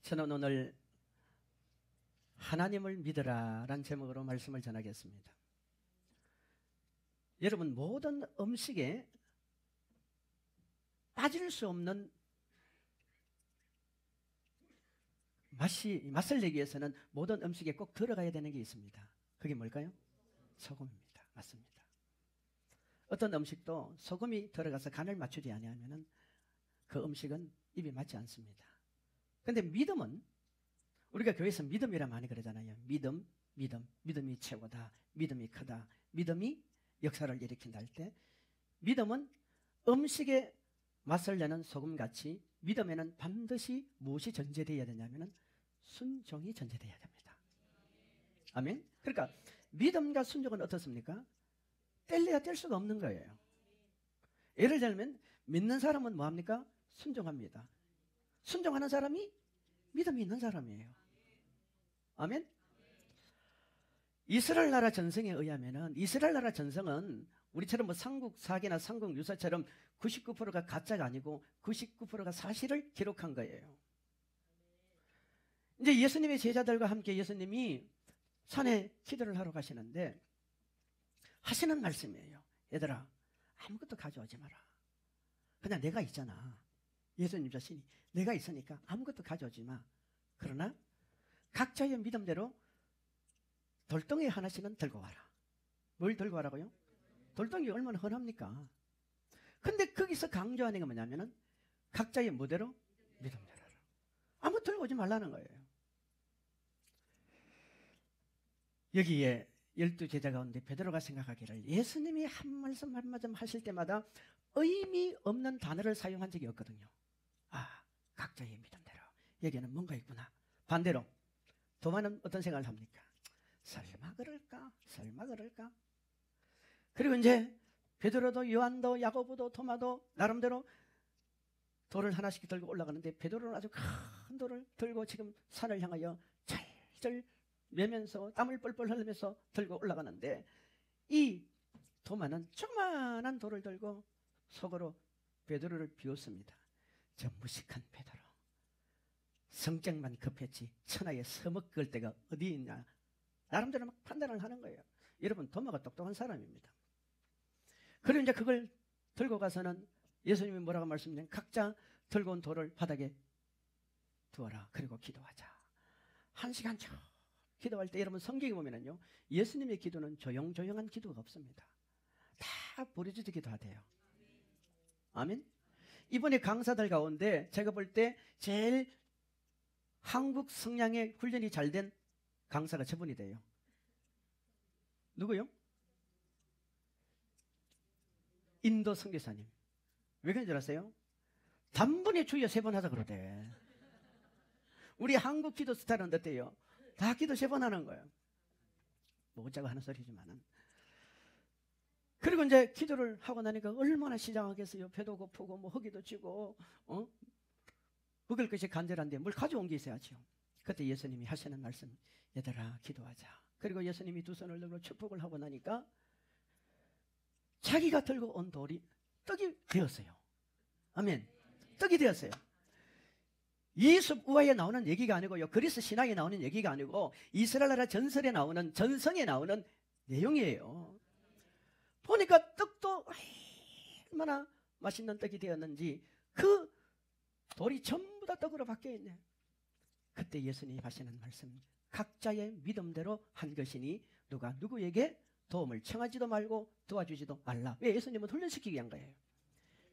저는 오늘 하나님을 믿으라 라는 제목으로 말씀을 전하겠습니다. 여러분, 모든 음식에 빠질 수 없는 맛을 내기 위해서는 모든 음식에 꼭 들어가야 되는 게 있습니다. 그게 뭘까요? 소금입니다. 맞습니다. 어떤 음식도 소금이 들어가서 간을 맞추지 않으면 그 음식은 입에 맞지 않습니다. 그런데 믿음은, 우리가 교회에서 믿음이라 많이 그러잖아요. 믿음이 최고다, 믿음이 크다, 믿음이 역사를 일으킨다 할 때, 믿음은 음식에 맛을 내는 소금같이 믿음에는 반드시 무엇이 전제되어야 되냐면 순종이 전제되어야 됩니다. 아멘. 그러니까 믿음과 순종은 어떻습니까? 뗄래야 뗄 수가 없는 거예요. 예를 들면 믿는 사람은 뭐합니까? 순종합니다. 순종하는 사람이 믿음이 있는 사람이에요. 아멘. 이스라엘 나라 전성에 의하면은, 이스라엘 나라 전성은 우리처럼 뭐 삼국 사기나 삼국 유사처럼 99%가 가짜가 아니고 99%가 사실을 기록한 거예요. 이제 예수님의 제자들과 함께 예수님이 산에 기도를 하러 가시는데 하시는 말씀이에요. 얘들아, 아무것도 가져오지 마라. 그냥 내가 있잖아. 예수님 자신이 내가 있으니까 아무것도 가져오지 마. 그러나 각자의 믿음대로 돌덩이 하나씩은 들고 와라. 뭘 들고 와라고요? 돌덩이 얼마나 흔합니까? 근데 거기서 강조하는 게 뭐냐면은 각자의 무대로 믿음대로 아무 들고 오지 말라는 거예요. 여기에 12제자 가운데 베드로가 생각하기를 예수님이 한 말씀 한 말씀 하실 때마다 의미 없는 단어를 사용한 적이 없거든요. 아, 각자의 믿음대로 여기에는 뭔가 있구나. 반대로 도마는 어떤 생각을 합니까? 설마 그럴까? 설마 그럴까? 그리고 이제 베드로도 요한도 야고보도 토마도 나름대로 돌을 하나씩 들고 올라가는데 베드로는 아주 큰 돌을 들고 지금 산을 향하여 철철 매면서 땀을 뻘뻘 흘리면서 들고 올라가는데 이 도마는 조그만한 돌을 들고 속으로 베드로를 비웃습니다. 저 무식한 베드로, 성격만 급했지 천하에 서먹을 데가 어디 있냐. 나름대로 막 판단을 하는 거예요. 여러분, 도마가 똑똑한 사람입니다. 그리고 이제 그걸 들고 가서는 예수님이 뭐라고 말씀하냐면 각자 들고 온 돌을 바닥에 두어라. 그리고 기도하자. 1시간 쭉 기도할 때 여러분 성경에 보면은요, 예수님의 기도는 조용조용한 기도가 없습니다. 다 부르짖어 기도하대요. 아멘. 이번에 강사들 가운데 제가 볼 때 제일 한국 성향의 훈련이 잘 된 강사가 저분이 돼요. 누구요? 인도 선교사님. 왜 그런 줄 아세요? 단번에 주여 3번 하자 그러대. 우리 한국 기도 스타일은 어때요? 다 기도 3번 하는 거예요. 뭐 어쩌고 하는 소리지만은. 그리고 이제 기도를 하고 나니까 얼마나 시장하겠어요. 배도 고프고 뭐 허기도 지고 먹을 것이 간절한데 뭘 가져온 게 있어야죠. 그때 예수님이 하시는 말씀, 얘들아 기도하자. 그리고 예수님이 두 손을 들고 축복을 하고 나니까 자기가 들고 온 돌이 떡이 되었어요. 아멘. 떡이 되었어요. 이숲 우화에 나오는 얘기가 아니고요, 그리스 신화에 나오는 얘기가 아니고 이스라엘 나라 전설에 나오는, 전성에 나오는 내용이에요. 보니까 떡도 얼마나 맛있는 떡이 되었는지 그 돌이 전부 다 떡으로 바뀌어있네. 그때 예수님이 하시는 말씀, 각자의 믿음대로 한 것이니 누가 누구에게 도움을 청하지도 말고 도와주지도 말라. 왜? 예수님은 훈련시키기 위한 거예요.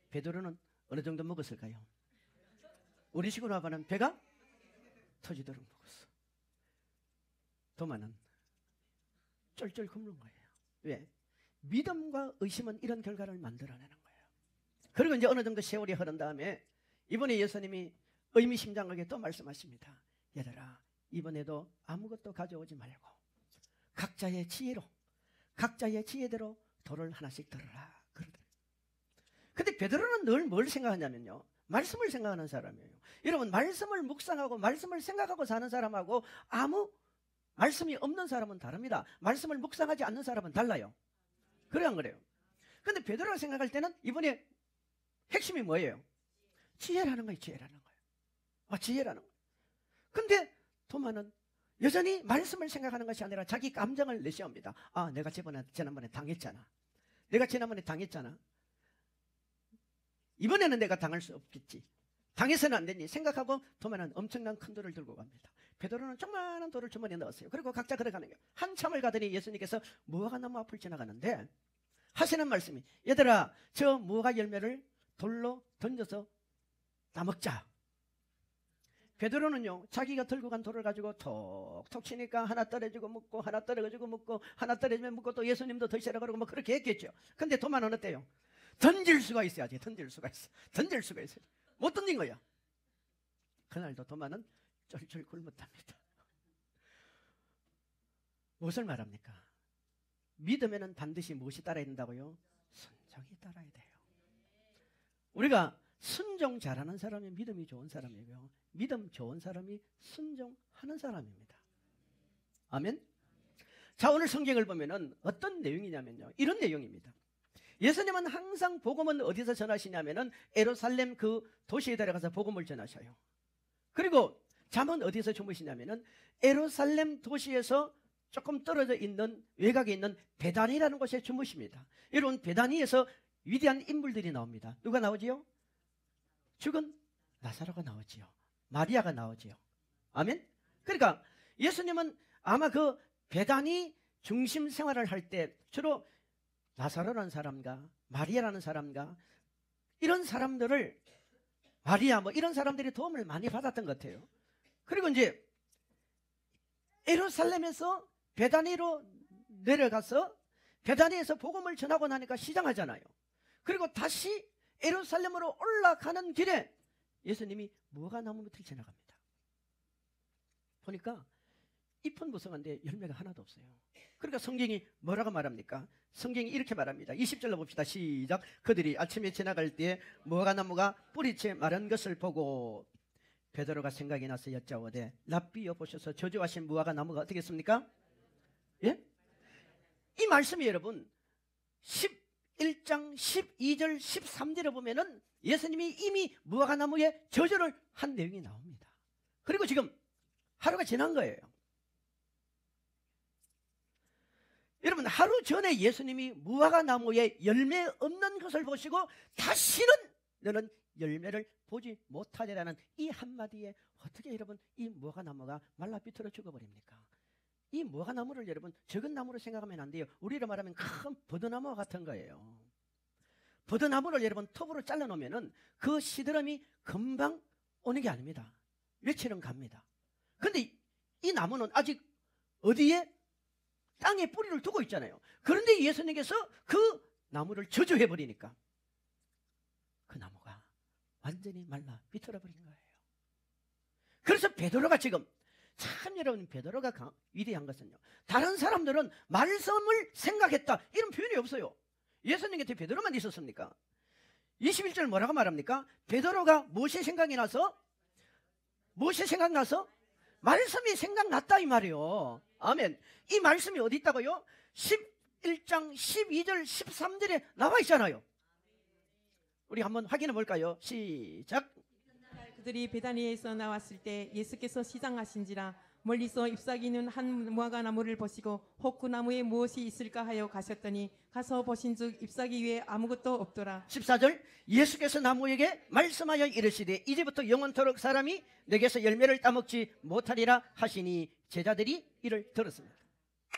베드로는 어느 정도 먹었을까요? 우리 식으로 하면 배가 터지도록 먹었어. 도마는 쫄쫄 굶는 거예요. 왜? 믿음과 의심은 이런 결과를 만들어내는 거예요. 그리고 이제 어느 정도 세월이 흐른 다음에 이번에 예수님이 의미심장하게 또 말씀하십니다. 얘들아, 이번에도 아무것도 가져오지 말고 각자의 지혜로, 각자의 지혜대로 돌을 하나씩 들어라. 그러더래요. 근데 베드로는 늘 뭘 생각하냐면요, 말씀을 생각하는 사람이에요. 여러분, 말씀을 묵상하고 말씀을 생각하고 사는 사람하고 아무 말씀이 없는 사람은 다릅니다. 말씀을 묵상하지 않는 사람은 달라요. 그래 안 그래요? 근데 베드로가 생각할 때는 이번에 핵심이 뭐예요? 지혜라는 거예요. 지혜라는 거예요. 지혜라는 거예요. 근데 도마는 여전히 말씀을 생각하는 것이 아니라 자기 감정을 내세웁니다. 아, 내가 지난번에 당했잖아. 내가 지난번에 당했잖아. 이번에는 내가 당할 수 없겠지. 당해서는 안 되니 생각하고 도마는 엄청난 큰 돌을 들고 갑니다. 베드로는 조그마한 돌을 주머니에 넣었어요. 그리고 각자 걸어가는 거예요. 한참을 가더니 예수님께서 무화과 나무 앞을 지나가는데 하시는 말씀이, 얘들아, 저 무화과 열매를 돌로 던져서 따먹자. 베드로는요, 자기가 들고 간 돌을 가지고 톡톡 치니까 하나 떨어지고 묻고 하나 떨어지고 묻고 하나 떨어지면 묻고 또 예수님도 드시라 그러고 뭐 그렇게 했겠죠. 근데 도마는 어때요? 던질 수가 있어야지. 던질 수가 있어. 던질 수가 있어요. 못 던진 거야. 그날도 도마는 쫄쫄 굶었답니다. 무엇을 말합니까? 믿음에는 반드시 무엇이 따라야 된다고요? 순종이 따라야 돼요. 우리가 순종 잘하는 사람이 믿음이 좋은 사람이고요, 믿음 좋은 사람이 순종하는 사람입니다. 아멘. 자, 오늘 성경을 보면은 어떤 내용이냐면요, 이런 내용입니다. 예수님은 항상 복음은 어디서 전하시냐면은 예루살렘 그 도시에 들어가서 복음을 전하셔요. 그리고 잠은 어디서 주무시냐면은 예루살렘 도시에서 조금 떨어져 있는 외곽에 있는 베다니라는 곳에 주무십니다. 여러분, 베다니에서 위대한 인물들이 나옵니다. 누가 나오지요? 죽은 나사로가 나오지요. 마리아가 나오지요. 아멘. 그러니까 예수님은 아마 그 베다니 중심 생활을 할 때 주로 나사로라는 사람과 마리아라는 사람과 이런 사람들을, 마리아 뭐 이런 사람들이 도움을 많이 받았던 것 같아요. 그리고 이제 예루살렘에서 베다니로 내려가서 베다니에서 복음을 전하고 나니까 시장하잖아요. 그리고 다시 예루살렘으로 올라가는 길에 예수님이 무화과 나무 밑을 지나갑니다. 보니까 잎은 무성한데 열매가 하나도 없어요. 그러니까 성경이 뭐라고 말합니까? 성경이 이렇게 말합니다. 20절로 봅시다. 시작. 그들이 아침에 지나갈 때에 무화과 나무가 뿌리채 마른 것을 보고 베드로가 생각이 나서 여짜오되 랍비여 보셔서 저주하신 무화과 나무가 어떻게 했습니까? 예? 이 말씀이 여러분 11장 12절 13절에 보면은 예수님이 이미 무화과 나무에 저주를 한 내용이 나옵니다. 그리고 지금 하루가 지난 거예요. 여러분, 하루 전에 예수님이 무화과 나무에 열매 없는 것을 보시고 다시는 너는 열매를 보지 못하리라는 이 한마디에 어떻게 여러분 이 무화과 나무가 말라 비틀어 죽어버립니까? 이 무화과 나무를 여러분 적은 나무로 생각하면 안 돼요. 우리로 말하면 큰 버드나무 같은 거예요. 버드나무를 여러분 톱으로 잘라놓으면 그 시드름이 금방 오는 게 아닙니다. 며칠은 갑니다. 근데 이 나무는 아직 어디에? 땅에 뿌리를 두고 있잖아요. 그런데 예수님께서 그 나무를 저주해버리니까 그 나무가 완전히 말라 비틀어버린 거예요. 그래서 베드로가 지금, 참 여러분, 베드로가 위대한 것은요, 다른 사람들은 말씀을 생각했다 이런 표현이 없어요. 예수님 곁에 베드로만 있었습니까? 21절 뭐라고 말합니까? 베드로가 무엇이 생각이 나서? 무엇이 생각나서? 말씀이 생각났다 이 말이에요. 아멘. 이 말씀이 어디 있다고요? 11장 12절 13절에 나와 있잖아요. 우리 한번 확인해 볼까요? 시작. 그들이 베다니에서 나왔을 때 예수께서 시장하신지라 멀리서 잎사귀는 한 무화과 나무를 보시고 혹 그 나무에 무엇이 있을까 하여 가셨더니 가서 보신즉 잎사귀 위에 아무것도 없더라. 14절. 예수께서 나무에게 말씀하여 이르시되 이제부터 영원토록 사람이 내게서 열매를 따먹지 못하리라 하시니 제자들이 이를 들었습니다.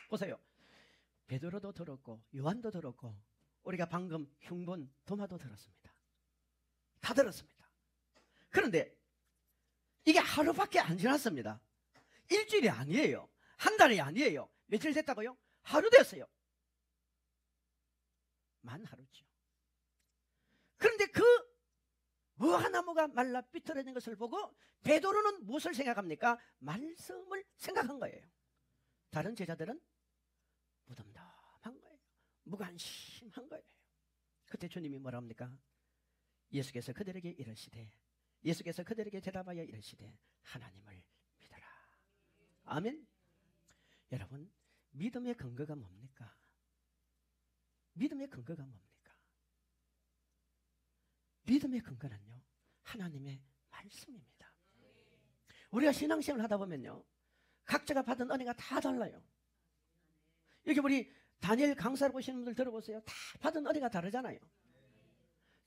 보세요. 베드로도 들었고 요한도 들었고 우리가 방금 흉본 도마도 들었습니다. 다 들었습니다. 그런데 이게 하루밖에 안 지났습니다. 일주일이 아니에요. 한 달이 아니에요. 며칠 됐다고요? 하루 됐어요. 만 하루죠. 그런데 그 무화과 나무가 말라 비틀어진 것을 보고 베드로는 무엇을 생각합니까? 말씀을 생각한 거예요. 다른 제자들은 무덤덤한 거예요. 무관심한 거예요. 그때 주님이 뭐라 합니까? 예수께서 그들에게 대답하여 이르시되 하나님을 믿어라. 아멘. 여러분, 믿음의 근거가 뭡니까? 믿음의 근거가 뭡니까? 믿음의 근거는요, 하나님의 말씀입니다. 우리가 신앙생활을 하다 보면요, 각자가 받은 은혜가 다 달라요. 여기 우리 다니엘 강사를 보시는 분들 들어보세요. 다 받은 은혜가 다르잖아요.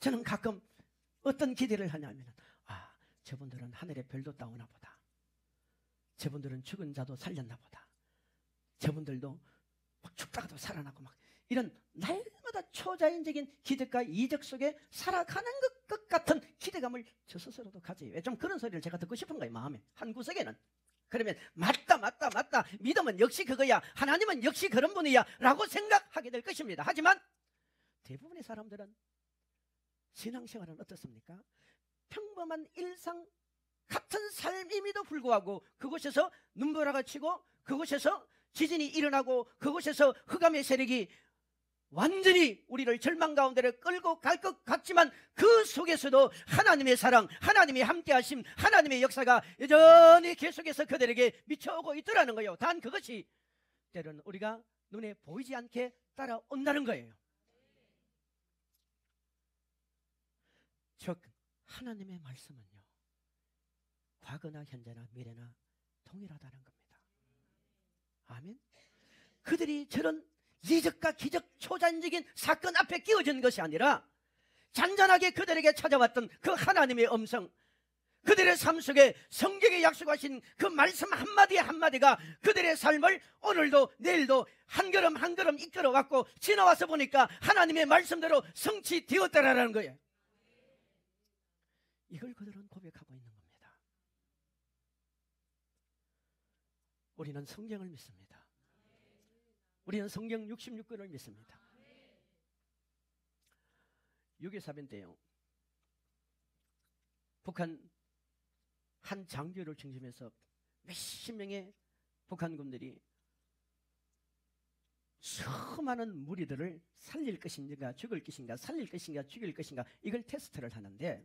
저는 가끔 어떤 기대를 하냐면, 저분들은 하늘의 별도 따오나 보다. 저분들은 죽은 자도 살렸나 보다. 저분들도 막 죽다가도 살아나고 막 이런 날마다 초자연적인 기대과 이적 속에 살아가는 것 같은 기대감을 저 스스로도 가져요. 왜? 좀 그런 소리를 제가 듣고 싶은 거예요, 마음에. 한 구석에는. 그러면 맞다 믿음은 역시 그거야, 하나님은 역시 그런 분이야 라고 생각하게 될 것입니다. 하지만 대부분의 사람들은 신앙생활은 어떻습니까? 평범한 일상 같은 삶임에도 불구하고 그곳에서 눈보라가 치고 그곳에서 지진이 일어나고 그곳에서 흑암의 세력이 완전히 우리를 절망 가운데를 끌고 갈 것 같지만 그 속에서도 하나님의 사랑, 하나님의 함께하심, 하나님의 역사가 여전히 계속해서 그들에게 미쳐오고 있더라는 거예요. 단 그것이 때로는 우리가 눈에 보이지 않게 따라온다는 거예요. 즉 하나님의 말씀은요, 과거나 현재나 미래나 동일하다는 겁니다. 아멘. 그들이 저런 이적과 기적 초자연적인 사건 앞에 끼워진 것이 아니라 잔잔하게 그들에게 찾아왔던 그 하나님의 음성, 그들의 삶 속에 성경에 약속하신 그 말씀 한마디 한마디가 그들의 삶을 오늘도 내일도 한 걸음 한 걸음 이끌어왔고 지나와서 보니까 하나님의 말씀대로 성취되었다라는 거예요. 이걸 그들은 고백하고 있는 겁니다. 우리는 성경을 믿습니다. 우리는 성경 66권을 믿습니다. 6.25 사변 때요, 북한 한 장교를 중심해서 몇십 명의 북한군들이 수많은 무리들을 살릴 것인가 죽일 것인가, 살릴 것인가 죽일 것인가, 이걸 테스트를 하는데,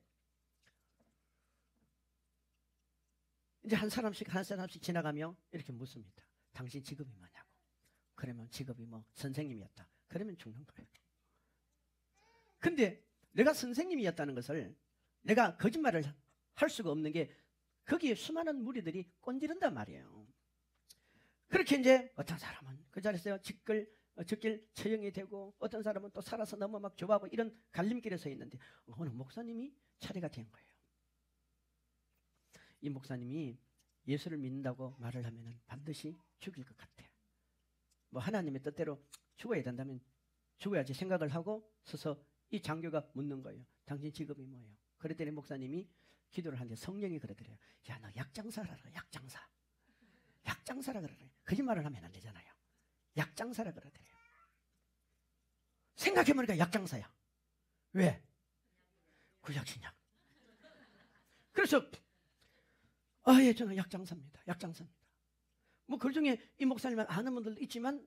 이제 한 사람씩 지나가며 이렇게 묻습니다. 당신 직업이 뭐냐고. 그러면 직업이 뭐 선생님이었다. 그러면 죽는 거예요. 근데 내가 선생님이었다는 것을 내가 거짓말을 할 수가 없는 게 거기에 수많은 무리들이 꼰지른단 말이에요. 그렇게 이제 어떤 사람은 그 자리에서 즉길 처형이 되고 어떤 사람은 또 살아서 너무 막 조바하고 이런 갈림길에 서 있는데 어느 목사님이 차례가 된 거예요. 이 목사님이 예수를 믿는다고 말을 하면 반드시 죽일 것 같아. 뭐 하나님의 뜻대로 죽어야 된다면 죽어야지 생각을 하고 서서 이 장교가 묻는 거예요. 당신 직업이 뭐예요? 그랬더니 목사님이 기도를 하는데 성령이 그러더래요. 야, 너 약장사라, 약장사. 약장사라 그러더래요. 거짓말을 하면 안 되잖아요. 약장사라 그러더래요. 생각해보니까 약장사야. 왜? 구약신약. 그래서 예, 저는 약장사입니다. 약장사입니다. 뭐 그 중에 이 목사님을 아는 분들도 있지만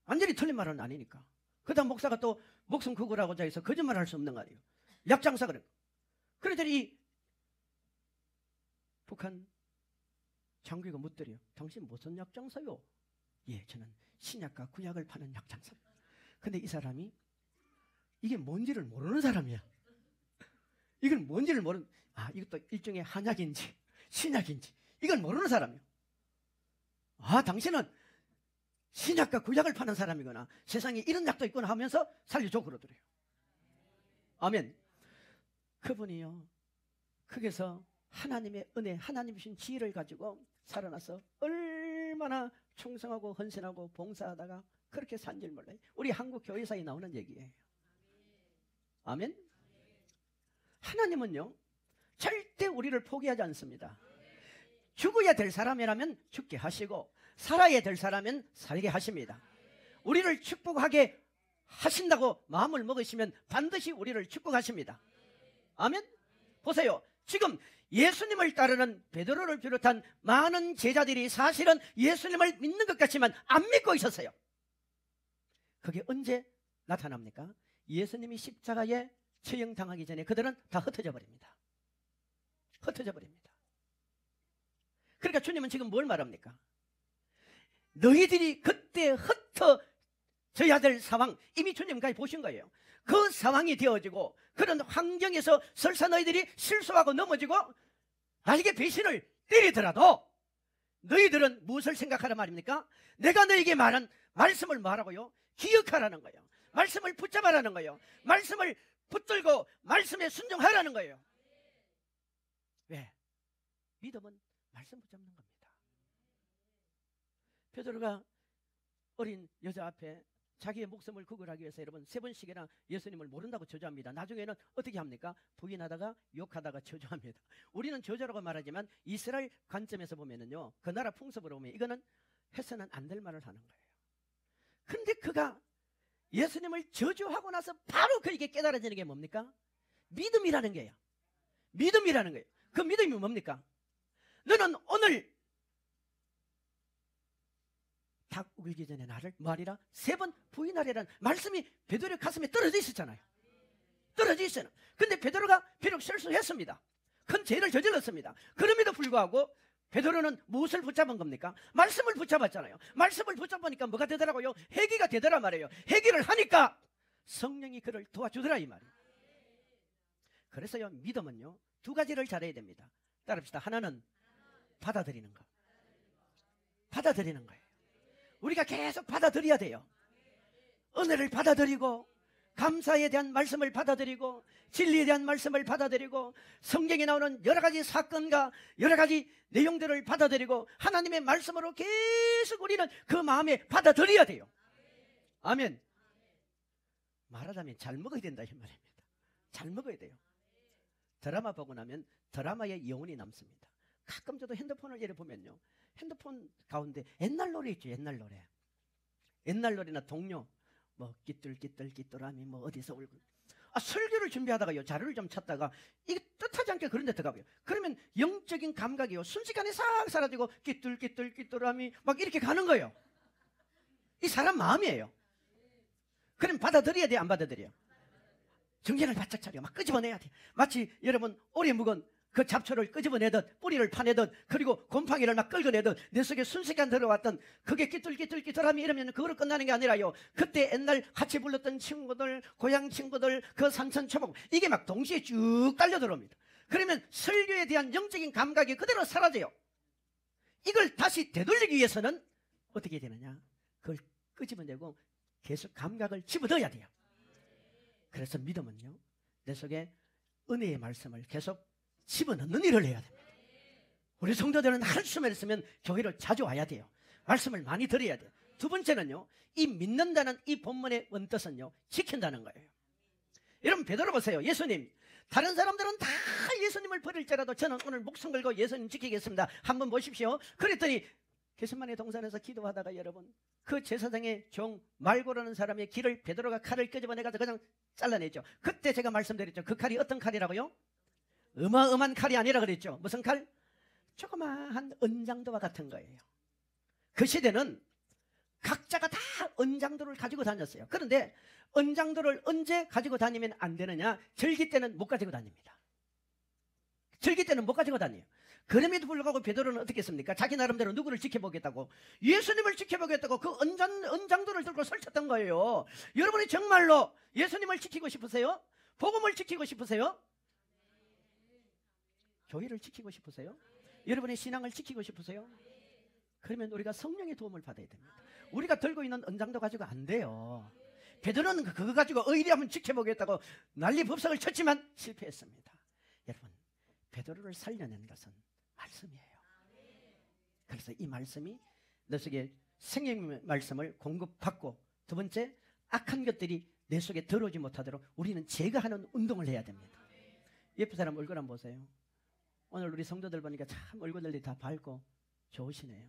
완전히 틀린 말은 아니니까. 그다음 목사가 또 목숨 구구라고자 해서 거짓말을 할 수 없는 거 아니에요. 약장사 그래. 그러더니 이 북한 장교가 묻더래요. 당신 무슨 약장사요? 예, 저는 신약과 구약을 파는 약장사입니다. 근데 이 사람이 이게 뭔지를 모르는 사람이야. 이걸 뭔지를 모르는, 이것도 일종의 한약인지 신약인지 이걸 모르는 사람이에요. 당신은 신약과 구약을 파는 사람이거나 세상에 이런 약도 있구나 하면서 살려줘 그러더래요. 아멘. 그분이요, 거기서 하나님의 은혜, 하나님 주신 지혜를 가지고 살아나서 얼마나 충성하고 헌신하고 봉사하다가 그렇게 산 줄 몰라요. 우리 한국 교회사에 나오는 얘기예요. 아멘. 하나님은요 절대 우리를 포기하지 않습니다. 죽어야 될 사람이라면 죽게 하시고 살아야 될 사람은 살게 하십니다. 우리를 축복하게 하신다고 마음을 먹으시면 반드시 우리를 축복하십니다. 아멘. 보세요. 지금 예수님을 따르는 베드로를 비롯한 많은 제자들이 사실은 예수님을 믿는 것 같지만 안 믿고 있었어요. 그게 언제 나타납니까? 예수님이 십자가에 처형당하기 전에 그들은 다 흩어져 버립니다. 흩어져 버립니다. 그러니까 주님은 지금 뭘 말합니까? 너희들이 그때 흩어져야 될 상황 이미 주님까지 보신 거예요. 그 상황이 되어지고 그런 환경에서 설사 너희들이 실수하고 넘어지고 나에게 배신을 때리더라도 너희들은 무엇을 생각하란 말입니까? 내가 너에게 말한 말씀을 뭐하라고요? 기억하라는 거예요. 말씀을 붙잡아라는 거예요. 말씀을 붙들고 말씀에 순종하라는 거예요. 왜? 믿음은 말씀 붙잡는 겁니다. 베드로가 어린 여자 앞에 자기의 목숨을 구걸하기 위해서 여러분 3번씩이나 예수님을 모른다고 저주합니다. 나중에는 어떻게 합니까? 부인하다가 욕하다가 저주합니다. 우리는 저주라고 말하지만 이스라엘 관점에서 보면은요, 그 나라 풍습으로 보면 이거는 해서는 안 될 말을 하는 거예요. 근데 그가 예수님을 저주하고 나서 바로 그에게 깨달아지는 게 뭡니까? 믿음이라는 거예요. 믿음이라는 거예요. 그 믿음이 뭡니까? 너는 오늘 닭 울기 전에 나를 뭐하리라? 3번 부인하리라는 말씀이 베드로의 가슴에 떨어져 있었잖아요. 떨어져 있어요. 근데 베드로가 비록 실수했습니다. 큰 죄를 저질렀습니다. 그럼에도 불구하고 베드로는 무엇을 붙잡은 겁니까? 말씀을 붙잡았잖아요. 말씀을 붙잡으니까 뭐가 되더라고요? 회개가 되더라 말이에요. 회개를 하니까 성령이 그를 도와주더라 이 말이에요. 그래서요, 믿음은요 2가지를 잘해야 됩니다. 따라합시다. 하나는 받아들이는 거. 받아들이는 거예요. 우리가 계속 받아들여야 돼요. 은혜를 받아들이고, 감사에 대한 말씀을 받아들이고, 진리에 대한 말씀을 받아들이고, 성경에 나오는 여러 가지 사건과 여러 가지 내용들을 받아들이고, 하나님의 말씀으로 계속 우리는 그 마음에 받아들여야 돼요. 아멘. 말하자면 잘 먹어야 된다 이 말입니다. 잘 먹어야 돼요. 드라마 보고 나면 드라마의 영혼이 남습니다. 가끔 저도 핸드폰을 예를 보면요, 핸드폰 가운데 옛날 노래 있죠. 옛날 노래. 옛날 노래나 동요. 뭐 끼뚤끼뚤끼뚤하미 뭐 어디서 울고. 설교를 준비하다가요, 자료를 좀 찾다가 이게 뜻하지 않게 그런 데 들어가고요. 그러면 영적인 감각이요, 순식간에 싹 사라지고 끼뚤끼뚤끼뚤하미 막 이렇게 가는 거예요. 이 사람 마음이에요. 그럼 받아들여야 돼요, 안 받아들여요? 정신을 바짝 차려 막 끄집어내야 돼. 마치 여러분 오래 묵은 그 잡초를 끄집어내듯, 뿌리를 파내듯, 그리고 곰팡이를 막 끌어내듯 내 속에 순식간 들어왔던 그게 끼뚤끼뚤끼뚤하면 이러면 그거로 끝나는 게 아니라요, 그때 옛날 같이 불렀던 친구들, 고향 친구들, 그 산천초목 이게 막 동시에 쭉 딸려 들어옵니다. 그러면 설교에 대한 영적인 감각이 그대로 사라져요. 이걸 다시 되돌리기 위해서는 어떻게 되느냐? 그걸 끄집어내고 계속 감각을 집어넣어야 돼요. 그래서 믿음은요, 내 속에 은혜의 말씀을 계속 집어넣는 일을 해야 됩니다. 우리 성도들은 한숨을 쓰면 교회를 자주 와야 돼요. 말씀을 많이 들어야 돼요. 2번째는요, 이 믿는다는 이 본문의 원뜻은요, 지킨다는 거예요. 여러분 베드로 보세요. 예수님, 다른 사람들은 다 예수님을 버릴지라도 저는 오늘 목숨 걸고 예수님 지키겠습니다. 한번 보십시오. 그랬더니 게셋마네 동산에서 기도하다가 여러분 그 제사장의 종 말고라는 사람의 길을 베드로가 칼을 끄집어내가지고 그냥 잘라내죠. 그때 제가 말씀드렸죠. 그 칼이 어떤 칼이라고요? 어마어마한 칼이 아니라 그랬죠. 무슨 칼? 조그마한 은장도와 같은 거예요. 그 시대는 각자가 다 은장도를 가지고 다녔어요. 그런데 은장도를 언제 가지고 다니면 안 되느냐? 절기 때는 못 가지고 다닙니다. 절기 때는 못 가지고 다녀요. 그럼에도 불구하고 베드로는 어떻게 했습니까? 자기 나름대로 누구를 지켜보겠다고? 예수님을 지켜보겠다고 그 은장도를 들고 설쳤던 거예요. 여러분이 정말로 예수님을 지키고 싶으세요? 복음을 지키고 싶으세요? 교회를 지키고 싶으세요? 여러분의 신앙을 지키고 싶으세요? 그러면 우리가 성령의 도움을 받아야 됩니다. 우리가 들고 있는 은장도 가지고 안 돼요. 베드로는 그거 가지고 의리 한번 지켜보겠다고 난리법석을 쳤지만 실패했습니다. 여러분, 베드로를 살려낸 것은 말씀이에요. 그래서 이 말씀이 내 속에 생명의 말씀을 공급받고, 2번째, 악한 것들이 내 속에 들어오지 못하도록 우리는 제거하는 운동을 해야 됩니다. 옆에 사람 얼굴 한번 보세요. 오늘 우리 성도들 보니까 참 얼굴들이 다 밝고 좋으시네요.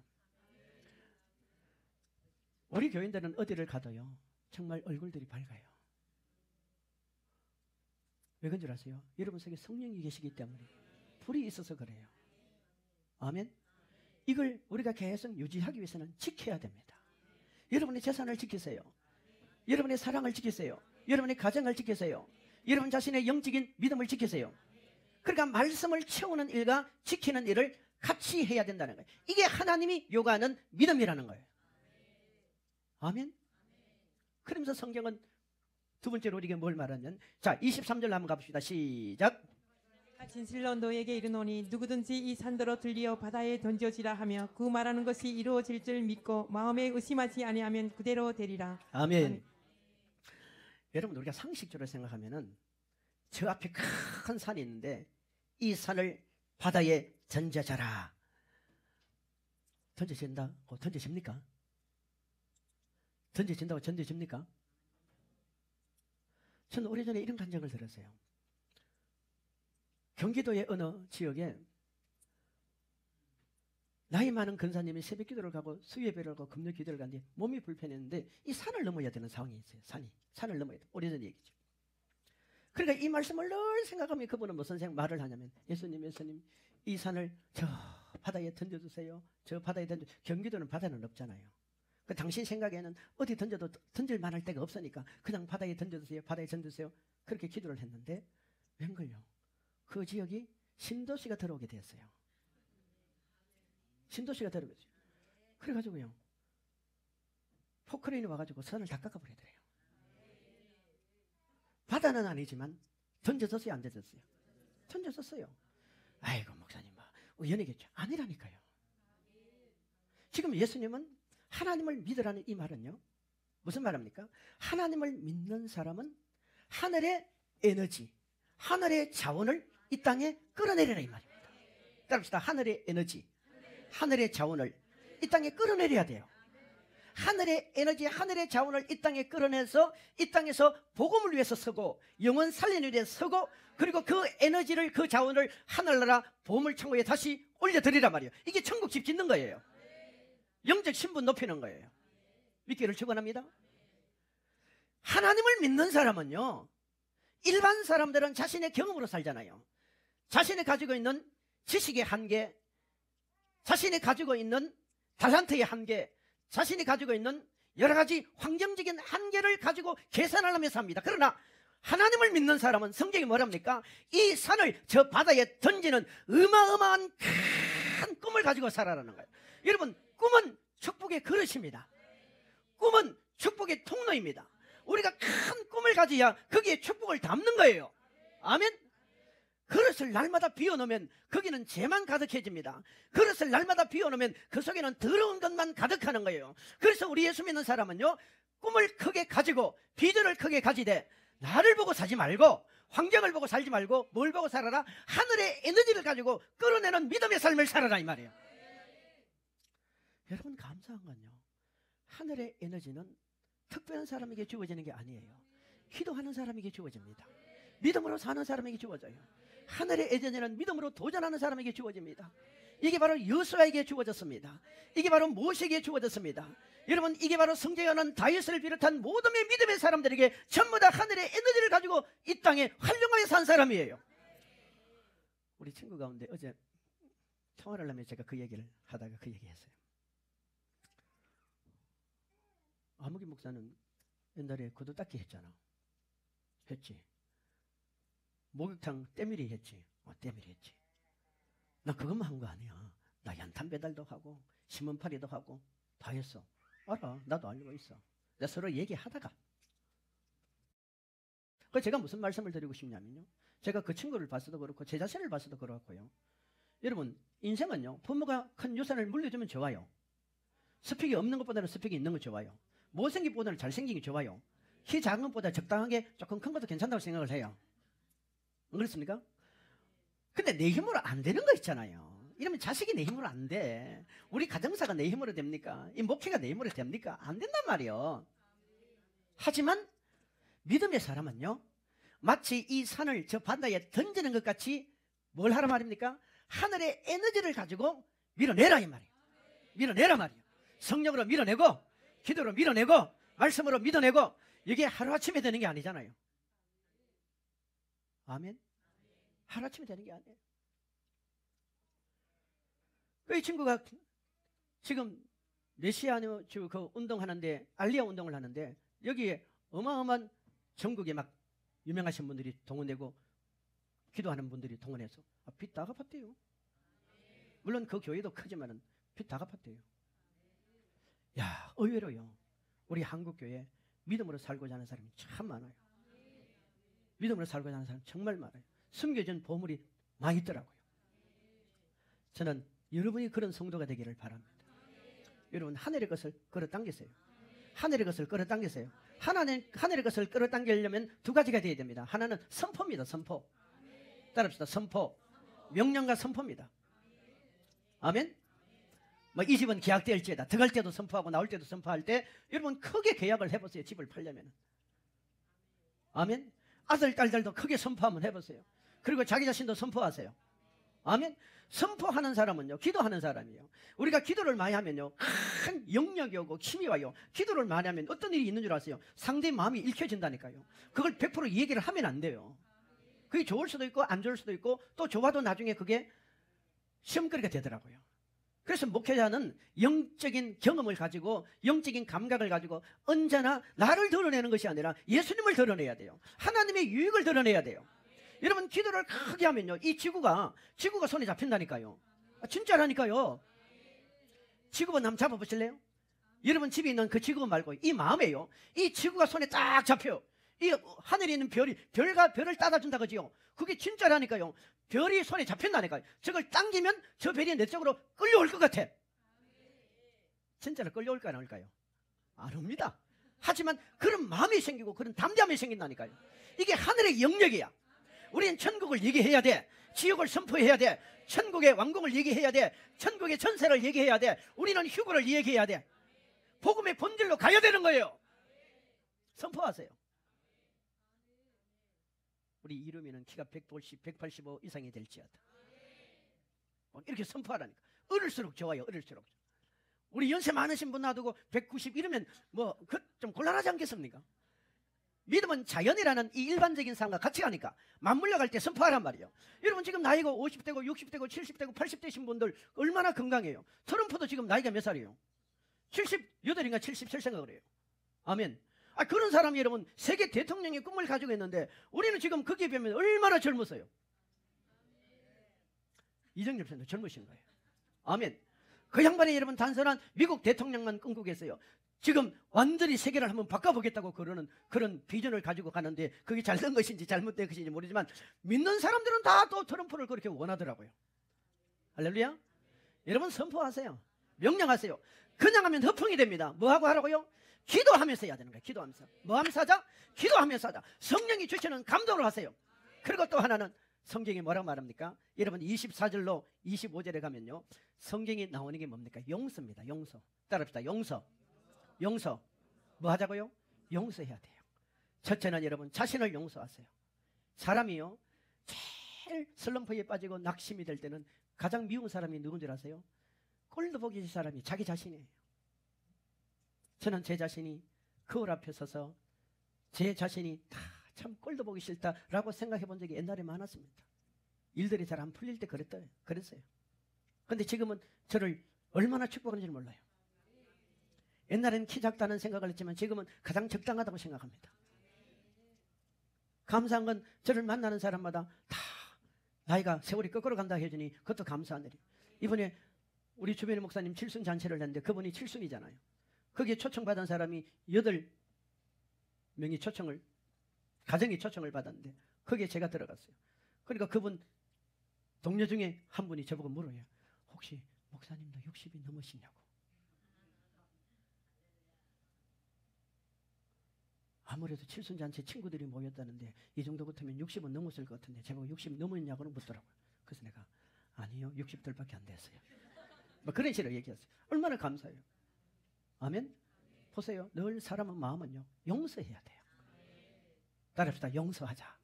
우리 교인들은 어디를 가도요, 정말 얼굴들이 밝아요. 왜 그런 줄 아세요? 여러분 속에 성령이 계시기 때문에, 불이 있어서 그래요. 아멘. 이걸 우리가 계속 유지하기 위해서는 지켜야 됩니다. 여러분의 재산을 지키세요. 여러분의 사랑을 지키세요. 여러분의 가정을 지키세요. 여러분 자신의 영적인 믿음을 지키세요. 그러니까 말씀을 채우는 일과 지키는 일을 같이 해야 된다는 거예요. 이게 하나님이 요구하는 믿음이라는 거예요. 아멘. 그러면서 성경은 2번째로 우리에게 뭘 말하냐면, 자 23절 한번 가봅시다. 시작. 진실로 너에게 이르노니 누구든지 이 산더러 들리어 바다에 던져지라 하며 그 말하는 것이 이루어질 줄 믿고 마음에 의심하지 아니하면 그대로 되리라. 아멘. 여러분, 우리가 상식적으로 생각하면은 저 앞에 큰 산이 있는데 이 산을 바다에 던져져라. 던져진다? 던져집니까? 던져진다고 던져집니까? 저는 오래전에 이런 간증을 들었어요. 경기도의 어느 지역에 나이 많은 근사님이 새벽 기도를 가고 수요예배를 하고 금요 기도를 갔는데 몸이 불편했는데 이 산을 넘어야 되는 상황이 있어요. 산을 넘어야 돼. 오래전 얘기죠. 그러니까 이 말씀을 늘 생각하면 그분은 무슨 말을 하냐면 예수님 이 산을 저 바다에 던져주세요. 저 바다에 경기도는 바다는 없잖아요. 그 당신 생각에는 어디 던져도 던질 만할 데가 없으니까 그냥 바다에 던져주세요. 바다에 던져주세요. 그렇게 기도를 했는데 웬걸요? 그 지역이 신도시가 들어오게 됐어요. 신도시가 들어오겠어요. 그래가지고요. 포크레인이 와가지고 산을 다 깎아버리더래요. 바다는 아니지만 던져졌어요, 안 던졌어요? 던져졌어요. 아이고 목사님 우연이겠죠. 아니라니까요. 지금 예수님은 하나님을 믿으라는 이 말은요, 무슨 말입니까? 하나님을 믿는 사람은 하늘의 에너지, 하늘의 자원을 이 땅에 끌어내리라 이 말입니다. 따라합시다. 하늘의 에너지, 하늘의 자원을 이 땅에 끌어내려야 돼요. 하늘의 에너지, 하늘의 자원을 이 땅에 끌어내서 이 땅에서 복음을 위해서 서고 영혼 살리는 위해서 서고, 그리고 그 에너지를, 그 자원을 하늘나라 보물창고에 다시 올려드리란 말이에요. 이게 천국 집 짓는 거예요. 영적 신분 높이는 거예요. 믿기를 축원합니다. 하나님을 믿는 사람은요, 일반 사람들은 자신의 경험으로 살잖아요. 자신이 가지고 있는 지식의 한계, 자신이 가지고 있는 달란트의 한계, 자신이 가지고 있는 여러 가지 환경적인 한계를 가지고 계산을 하며 삽니다. 그러나 하나님을 믿는 사람은 성경이 뭐랍니까? 이 산을 저 바다에 던지는 어마어마한 큰 꿈을 가지고 살아라는 거예요. 여러분, 꿈은 축복의 그릇입니다. 꿈은 축복의 통로입니다. 우리가 큰 꿈을 가져야 거기에 축복을 담는 거예요. 아멘. 그릇을 날마다 비워놓으면 거기는 죄만 가득해집니다. 그릇을 날마다 비워놓으면 그 속에는 더러운 것만 가득하는 거예요. 그래서 우리 예수 믿는 사람은요, 꿈을 크게 가지고 비전을 크게 가지되 나를 보고 사지 말고 환경을 보고 살지 말고 뭘 보고 살아라? 하늘의 에너지를 가지고 끌어내는 믿음의 삶을 살아라 이 말이에요. 여러분, 감사한 건요, 하늘의 에너지는 특별한 사람에게 주어지는 게 아니에요. 기도하는 사람에게 주어집니다. 믿음으로 사는 사람에게 주어져요. 하늘의 에너지는 믿음으로 도전하는 사람에게 주어집니다. 이게 바로 여호수아에게 주어졌습니다. 이게 바로 모세에게 주어졌습니다. 여러분, 이게 바로 성경에는 다윗을 비롯한 모든 믿음의 사람들에게 전부 다 하늘의 에너지를 가지고 이 땅에 활용하여 산 사람이에요. 우리 친구 가운데 어제 통화를 하면 제가 그 얘기를 하다가 그 얘기했어요. 아무기 목사는 옛날에 구두 닦기 했잖아. 했지. 목욕탕 때밀이 했지. 때밀이 했지. 나 그것만 한 거 아니야. 나 연탄 배달도 하고 신문팔이도 하고 다 했어. 알아. 나도 알고 있어. 내가 서로 얘기하다가. 그래서 제가 무슨 말씀을 드리고 싶냐면요, 제가 그 친구를 봤어도 그렇고 제 자신을 봤어도 그렇고요, 여러분, 인생은요, 부모가 큰 유산을 물려주면 좋아요. 스펙이 없는 것보다는 스펙이 있는 거 좋아요. 못생긴 것보다는 잘생긴 게 좋아요. 키 작은 것보다 적당하게 조금 큰 것도 괜찮다고 생각을 해요. 안 그렇습니까? 근데 내 힘으로 안 되는 거 있잖아요. 이러면 자식이 내 힘으로 안 돼. 우리 가정사가 내 힘으로 됩니까? 이 목회가 내 힘으로 됩니까? 안 된단 말이에요. 하지만 믿음의 사람은요, 마치 이 산을 저 바다에 던지는 것 같이 뭘 하라 말입니까? 하늘의 에너지를 가지고 밀어내라 이 말이에요. 밀어내라 말이에요. 성령으로 밀어내고, 기도로 밀어내고, 말씀으로 밀어내고. 이게 하루아침에 되는 게 아니잖아요. 아멘. 하루아침에 되는 게 아니에요. 이 친구가 지금 메시아노 그 운동하는데, 알리아 운동을 하는데, 여기에 어마어마한 전국에 막 유명하신 분들이 동원되고 기도하는 분들이 동원해서 빚 다 갚았대요. 물론 그 교회도 크지만은 빚 다 갚았대요. 야, 의외로요, 우리 한국교회 믿음으로 살고자 하는 사람이 참 많아요. 믿음으로 살고자 하는 사람 정말 많아요. 숨겨진 보물이 많이 있더라고요. 저는 여러분이 그런 성도가 되기를 바랍니다. 여러분 하늘의 것을 끌어당기세요. 하늘의 것을 끌어당기세요. 하늘의 것을 끌어당기려면 두 가지가 되어야 됩니다. 하나는 선포입니다. 선포. 따라합시다. 선포. 명령과 선포입니다. 아멘. 뭐 이 집은 계약될지에다 들어갈 때도 선포하고 나올 때도 선포할 때 여러분 크게 계약을 해보세요. 집을 팔려면. 아멘. 아들 딸들도 크게 선포 한번 해보세요. 그리고 자기 자신도 선포하세요. 아멘. 선포하는 사람은요, 기도하는 사람이에요. 우리가 기도를 많이 하면요, 큰 영역이 오고 힘이 와요. 기도를 많이 하면 어떤 일이 있는 줄 아세요? 상대의 마음이 읽혀진다니까요. 그걸 100% 얘기를 하면 안 돼요. 그게 좋을 수도 있고 안 좋을 수도 있고 또 좋아도 나중에 그게 시험거리가 되더라고요. 그래서 목회자는 영적인 경험을 가지고 영적인 감각을 가지고 언제나 나를 드러내는 것이 아니라 예수님을 드러내야 돼요. 하나님의 유익을 드러내야 돼요. 여러분 기도를 크게 하면요, 이 지구가 손에 잡힌다니까요. 진짜라니까요. 지구본 한번 잡아보실래요? 여러분 집에 있는 그 지구본 말고 이 마음에요, 이 지구가 손에 딱 잡혀요. 이 하늘에 있는 별을 따다준다 그지요? 그게 진짜라니까요. 별이 손에 잡힌다니까요. 저걸 당기면 저 별이 내 쪽으로 끌려올 것 같아. 진짜로 끌려올까요, 안 올까요? 안 옵니다. 하지만 그런 마음이 생기고 그런 담대함이 생긴다니까요. 이게 하늘의 영역이야. 우리는 천국을 얘기해야 돼. 지옥을 선포해야 돼. 천국의 왕궁을 얘기해야 돼. 천국의 전세를 얘기해야 돼. 우리는 휴거를 얘기해야 돼. 복음의 본질로 가야 되는 거예요. 선포하세요. 우리 이름이는 키가 180, 185 이상이 될지어다. 이렇게 선포하라니까. 어릴수록 좋아요. 어릴수록. 우리 연세 많으신 분 놔두고 190 이러면 뭐 좀 곤란하지 않겠습니까? 믿음은 자연이라는 이 일반적인 사람과 같이 가니까 맞물려 갈 때 선포하란 말이에요. 여러분 지금 나이가 50대고 60대고 70대고 80대신 분들 얼마나 건강해요. 트럼프도 지금 나이가 몇 살이에요? 78인가 77 생각을 해요. 아멘. 그런 사람이 여러분 세계 대통령의 꿈을 가지고 있는데 우리는 지금 거기에 비하면 얼마나 젊었어요. 이정엽 선생도 젊으신 거예요. 아멘. 그 양반이 여러분 단순한 미국 대통령만 꿈꾸고 계세요. 지금 완전히 세계를 한번 바꿔보겠다고 그런 비전을 가지고 가는데 그게 잘된 것인지 잘못된 것인지 모르지만 믿는 사람들은 다 또 트럼프를 그렇게 원하더라고요. 할렐루야. 여러분 선포하세요. 명령하세요. 그냥 하면 허풍이 됩니다. 뭐하고 하라고요? 기도하면서 해야 되는 거예요. 기도하면서. 뭐 하면서 하자? 기도하면서 하자. 성령이 주시는 감동을 하세요. 그리고 또 하나는 성경이 뭐라고 말합니까? 여러분 24절로 25절에 가면요, 성경이 나오는 게 뭡니까? 용서입니다. 용서. 따라합시다. 용서. 용서. 뭐 하자고요? 용서해야 돼요. 첫째는 여러분 자신을 용서하세요. 사람이요, 제일 슬럼프에 빠지고 낙심이 될 때는 가장 미운 사람이 누군 줄 아세요? 꼴도 보기 싫은 사람이 자기 자신이에요. 저는 제 자신이 거울 앞에 서서 제 자신이 다 참 꼴도 보기 싫다라고 생각해 본 적이 옛날에 많았습니다. 일들이 잘 안 풀릴 때 그랬어요. 근데 지금은 저를 얼마나 축복하는지 몰라요. 옛날에는 키 작다는 생각을 했지만 지금은 가장 적당하다고 생각합니다. 감사한 건 저를 만나는 사람마다 다 나이가 세월이 거꾸로 간다 해주니 그것도 감사한 일이에요. 이번에 우리 주변의 목사님 칠순 잔치를 했는데 그분이 칠순이잖아요. 거기에 초청받은 사람이 8명이 가정이 초청을 받았는데 거기에 제가 들어갔어요. 그러니까 그분 동료 중에 한 분이 저보고 물어요. 혹시 목사님도 60이 넘으시냐고. 아무래도 칠순잔치 친구들이 모였다는데 이 정도 같으면 60은 넘었을 것 같은데 제가 60 넘었냐고는 묻더라고요. 그래서 내가 아니요 60들밖에 안 됐어요. 뭐 그런 식으로 얘기했어요. 얼마나 감사해요. 아멘. 보세요. 늘 사람의 마음은요 용서해야 돼요. 따라합시다. 용서하자.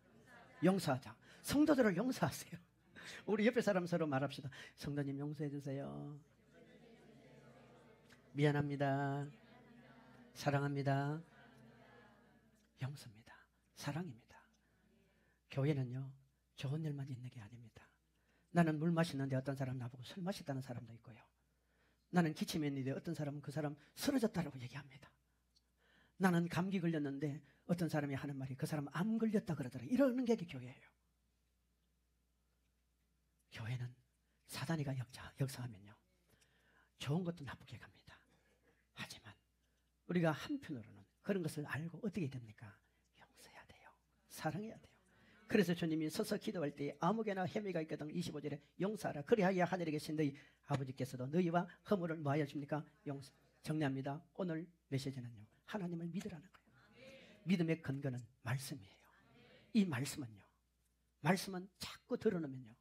용서하자. 성도들을 용서하세요. 우리 옆에 사람 서로 말합시다. 성도님 용서해 주세요. 미안합니다. 사랑합니다. 용서입니다. 사랑입니다. 교회는요 좋은 일만 있는 게 아닙니다. 나는 물 마시는데 어떤 사람 나보고 술 마셨다는 사람도 있고요. 나는 기침했는데 어떤 사람은 그 사람 쓰러졌다고 얘기합니다. 나는 감기 걸렸는데 어떤 사람이 하는 말이 그 사람 암 걸렸다 그러더라. 이러는 게 교회예요. 교회는 사단이가 역사하면요 좋은 것도 나쁘게 갑니다. 하지만 우리가 한편으로는 그런 것을 알고 어떻게 됩니까? 용서해야 돼요. 사랑해야 돼요. 그래서 주님이 서서 기도할 때 아무개나 혐의가 있거든 25절에 용서하라. 그리하여 하늘에 계신 너희 아버지께서도 너희와 허물을 뭐하여 줍니까? 용서. 정리합니다. 오늘 메시지는요, 하나님을 믿으라는 거예요. 믿음의 근거는 말씀이에요. 이 말씀은 자꾸 들어놓으면요,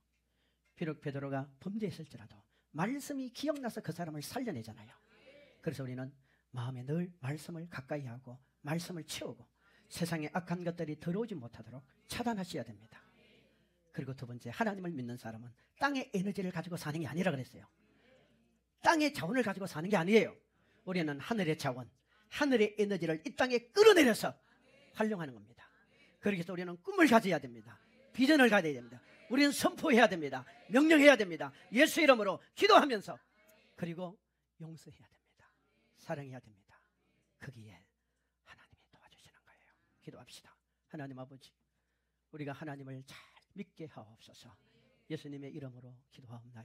비록 베드로가 범죄했을지라도 말씀이 기억나서 그 사람을 살려내잖아요. 그래서 우리는 마음에 늘 말씀을 가까이 하고 말씀을 채우고 세상에 악한 것들이 들어오지 못하도록 차단하셔야 됩니다. 그리고 두 번째, 하나님을 믿는 사람은 땅의 에너지를 가지고 사는 게 아니라 그랬어요. 땅의 자원을 가지고 사는 게 아니에요. 우리는 하늘의 자원, 하늘의 에너지를 이 땅에 끌어내려서 활용하는 겁니다. 그렇기 위해서 우리는 꿈을 가져야 됩니다. 비전을 가져야 됩니다. 우리는 선포해야 됩니다. 명령해야 됩니다. 예수 이름으로 기도하면서, 그리고 용서해야 됩니다. 사랑해야 됩니다. 거기에 하나님이 도와주시는 거예요. 기도합시다. 하나님 아버지, 우리가 하나님을 잘 믿게 하옵소서. 예수님의 이름으로 기도하옵나이다.